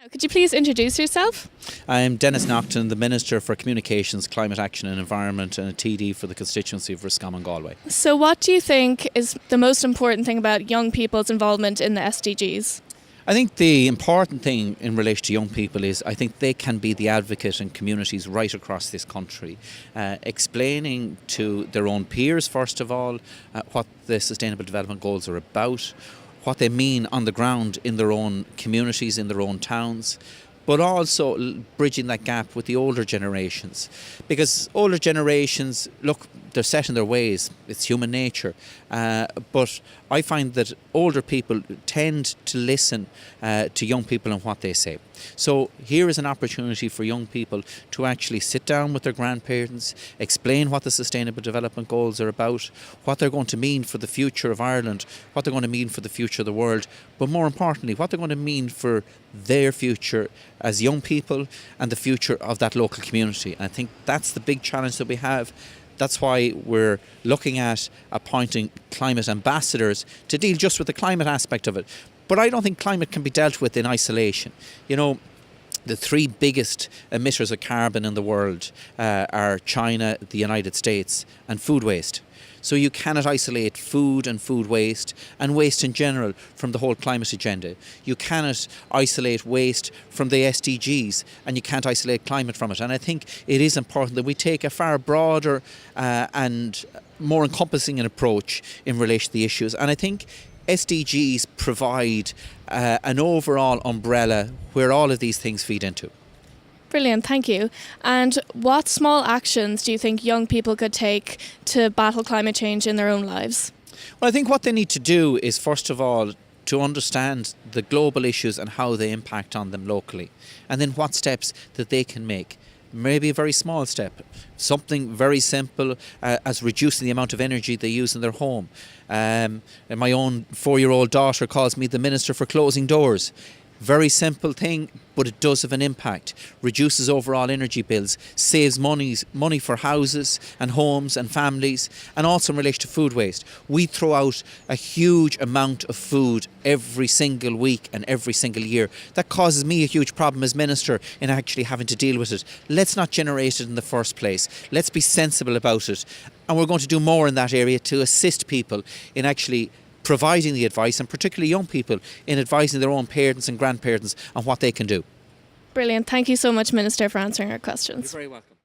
Could you please introduce yourself? I'm Denis Naughten, the Minister for Communications, Climate Action and Environment and a TD for the constituency of Roscommon Galway. So what do you think is the most important thing about young people's involvement in the SDGs? I think the important thing in relation to young people is I think they can be the advocate in communities right across this country, explaining to their own peers, first of all, what the Sustainable Development Goals are about, what they mean on the ground in their own communities, in their own towns, but also bridging that gap with the older generations. Because older generations, look, they're set in their ways, it's human nature, but I find that older people tend to listen to young people and what they say. So here is an opportunity for young people to actually sit down with their grandparents, explain what the Sustainable Development Goals are about, what they're going to mean for the future of Ireland, what they're going to mean for the future of the world, but more importantly, what they're going to mean for their future as young people and the future of that local community. And I think that's the big challenge that we have. That's why we're looking at appointing climate ambassadors to deal just with the climate aspect of it. But I don't think climate can be dealt with in isolation. You know, the three biggest emitters of carbon in the world are China, the United States, and food waste. So you cannot isolate food and food waste and waste in general from the whole climate agenda. You cannot isolate waste from the SDGs, and you can't isolate climate from it. And I think it is important that we take a far broader and more encompassing an approach in relation to the issues. And I think SDGs provide an overall umbrella where all of these things feed into. Brilliant, thank you. And what small actions do you think young people could take to battle climate change in their own lives? Well, I think what they need to do is, first of all, to understand the global issues and how they impact on them locally, and then what steps that they can make. Maybe a very small step, something very simple as reducing the amount of energy they use in their home. And my own 4-year-old daughter calls me the Minister for Closing Doors. Very simple thing, but it does have an impact. Reduces overall energy bills, saves money for houses and homes and families, and also in relation to food waste. We throw out a huge amount of food every single week and every single year. That causes me a huge problem as Minister in actually having to deal with it. Let's not generate it in the first place. Let's be sensible about it. And we're going to do more in that area to assist people in actually providing the advice, and particularly young people in advising their own parents and grandparents on what they can do. Brilliant. Thank you so much, Minister, for answering our questions. You're very welcome.